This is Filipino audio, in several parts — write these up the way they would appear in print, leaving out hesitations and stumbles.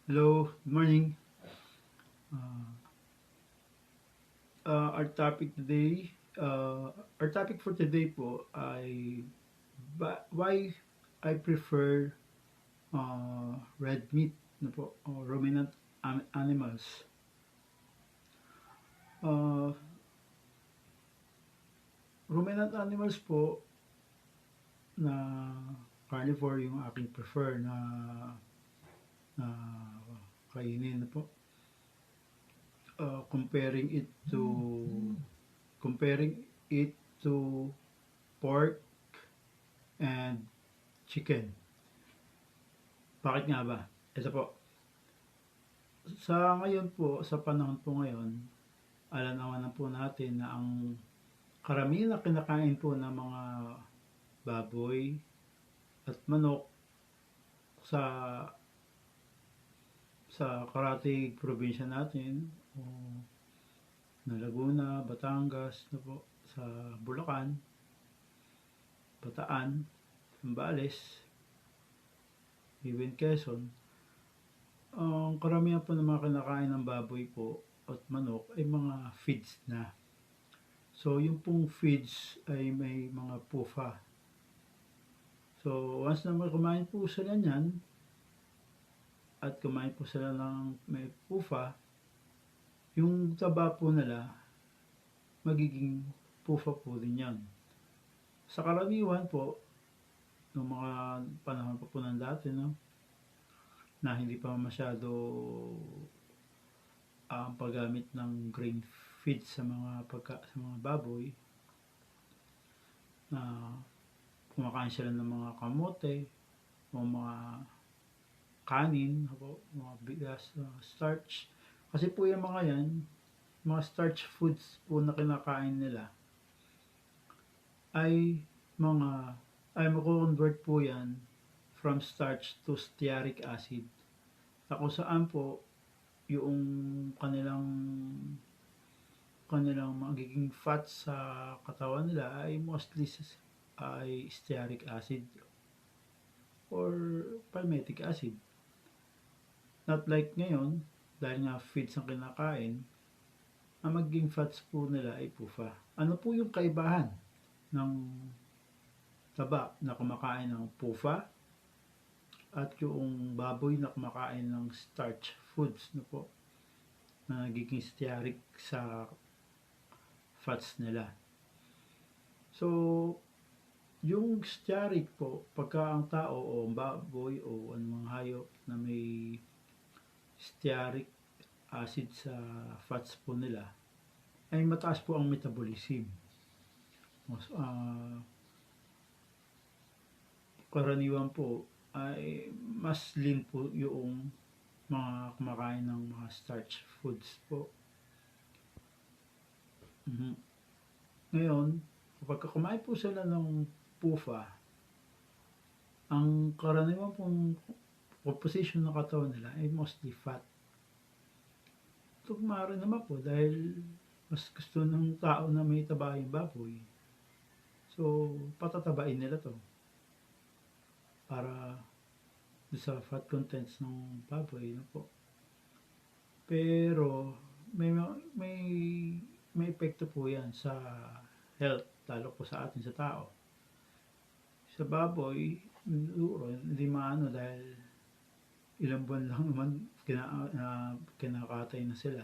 Hello, good morning. Uh, our topic today, our topic for today po ay why I prefer red meat no po, o ruminant animals. Uh, Ruminant animals po na carnivore yung aking prefer na kainin na po. Comparing it to pork and chicken. Bakit nga ba? Ito po, sa ngayon po, sa panahon po ngayon, alam naman na po natin na ang karamihan na kinakain po ng mga baboy at manok sa karatig probinsya natin o na Laguna, Batangas, na po, sa Bulacan, Bataan, Zambales, even Quezon, ang karamihan po ng mga kinakain ng baboy po at manok ay mga feeds na. So, yung pong feeds ay may mga pufa. So, once na kumain po sila niyan, at kumain po sila ng may pufa, yung taba po nila, magiging pufa po din yan. Sa karaniwan po, ng mga panahon pa po ng dati, no, na hindi pa masyado ang paggamit ng grain feed sa sa mga baboy, na kumakain sila ng mga kamote o mga kanin, mga bigas, starch. Kasi po yung mga yan, mga starch foods po na kinakain nila ay mako-convert po yan from starch to stearic acid. Na kung saan po yung kanilang magiging fat sa katawan nila ay mostly ay stearic acid or palmitic acid. Not like ngayon, dahil nga feeds ang kinakain, ang magiging fats po nila ay pufa. Ano po yung kaibahan ng taba na kumakain ng pufa at yung baboy na kumakain ng starch foods na po na nagiging stearic sa fats nila. So, yung stearic po, pagka ang tao o baboy o anumang hayop na may stearic acid sa fats po nila, ay mataas po ang metabolism. Karaniwan po ay mas lean po yung mga kumakain ng mga starch foods po. Ngayon, kapag kumain po sila ng pufa, ang karaniwan pong composition ng katawan nila ay mostly fat. Tugma rin naman po dahil mas gusto ng tao na may taba yung baboy. So, patatabain nila to para sa fat contents ng baboy no po. Pero may may epekto po yan sa health, lalo po sa atin sa tao. Sa baboy, hindi maano dahil ilang buwan lang naman kinakatay na sila.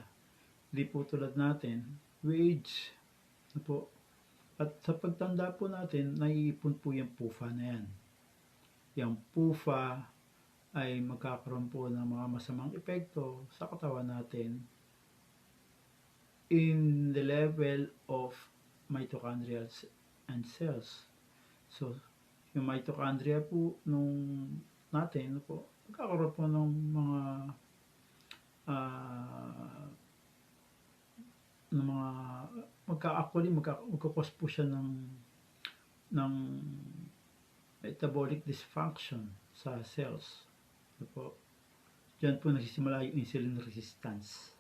Hindi po tulad natin, we age na po. At sa pagtanda po natin, naiipon po yung pufa na yan. Yung pufa ay magkakaroon po ng mga masamang epekto sa katawan natin in the level of mitochondrial and cells. So, yung mitochondria po nung natin po, magkakaroon po ng mga magkakos po siya ng metabolic dysfunction sa cells. So po, diyan po nagsisimula yung insulin resistance.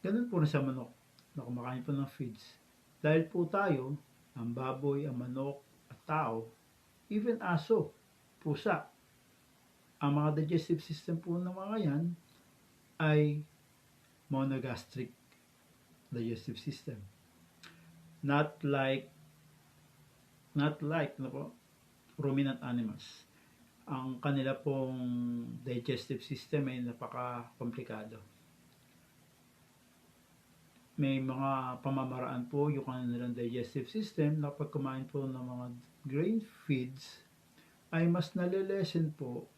Ganun po na sa manok na kumakain po ng feeds. Dahil po tayo, ang baboy, ang manok, at tao, even aso, pusa, ang mga digestive system po ng mga yan ay monogastric digestive system. Not like ano po, ruminant animals. Ang kanila pong digestive system ay napaka-komplikado. May mga pamamaraan po yung kanilang digestive system na pag kumain po ng mga grain feeds ay mas nalilesen po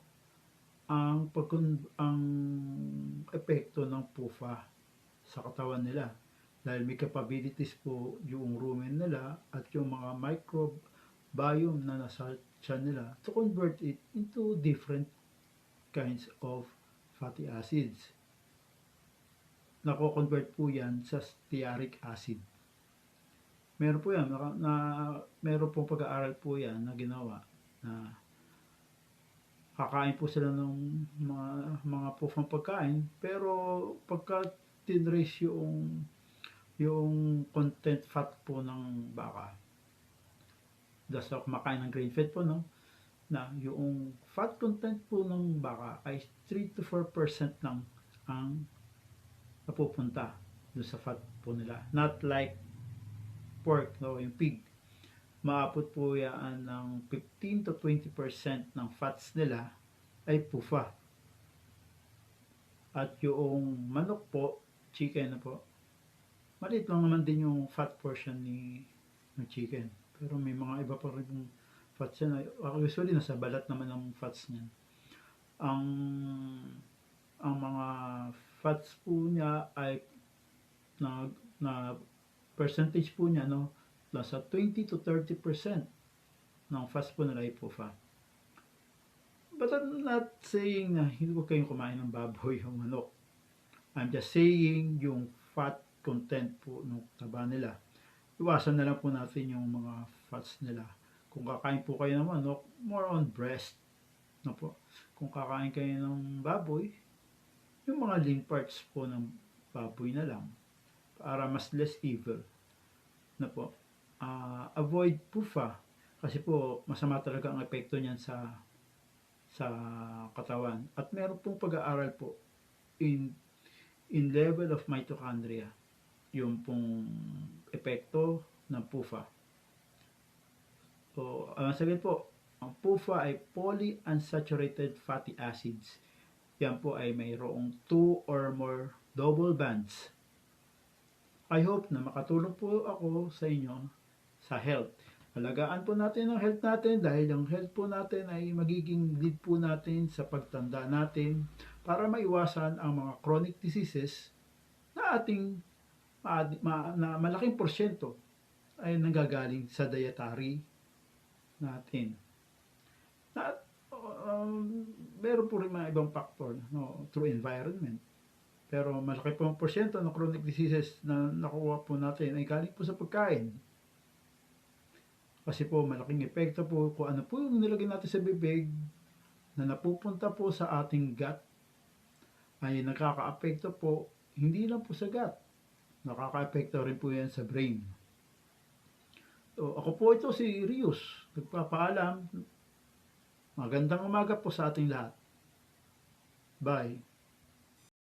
ang epekto ng PUFA sa katawan nila dahil may capabilities po yung rumen nila at yung mga microbiome na nasa tiyan nila to convert it into different kinds of fatty acids. Nako-convert po yan sa stearic acid. Meron po yan, meron pong pag-aaral po yan na ginawa na kakain po sila ng mga pufang pagkain pero pagka tinrace yung content fat po ng baka dahil sa kumakain ng grain fed po no na yung fat content po ng baka ay 3 to 4% lang ang napupunta doon sa fat po nila, not like pork no, yung pig maabot po yan ng 15 to 20% ng fats nila ay PUFA. At yung manok po, chicken na po, maliit lang naman din yung fat portion ng chicken. Pero may mga iba pa rin yung fats yan. Usually nasa balat naman ang fats niyan. Ang mga fats po niya ay na percentage po niya no, nasa 20 to 30% ng fats po nila ay PUFA. But I'm not saying na hindi ko kayong kumain ng baboy o manok. I'm just saying yung fat content po ng taba nila. Iwasan na lang po natin yung mga fats nila. Kung kakain po kayo ng manok, more on breast. No po. Kung kakain kayo ng baboy, yung mga lean parts po ng baboy na lang. Para mas less evil. Na po. Avoid PUFA. Kasi po, masama talaga ang epekto niyan sa katawan. At meron pong pag-aaral po in level of mitochondria yung pong epekto ng PUFA. So, sabihin po, ang PUFA ay polyunsaturated fatty acids. Yan po ay mayroong 2 or more double bonds. I hope na makatulong po ako sa inyo sa health. Alagaan po natin ang health natin dahil ang health po natin ay magiging lead po natin sa pagtanda natin para maiwasan ang mga chronic diseases na ating na malaking porsyento ay nanggagaling sa dietary natin. Na, meron po rin mga ibang factor no, through environment. Pero malaki po ang porsyento ng chronic diseases na nakuha po natin ay galing po sa pagkain. Kasi po malaking epekto po kung ano po yung nilagay natin sa bibig na napupunta po sa ating gut ay nakaka-apekto po hindi lang po sa gut. Nakaka-apekto rin po yan sa brain. So, ako po ito si Rius. Nagpapaalam. Magandang umaga po sa ating lahat. Bye.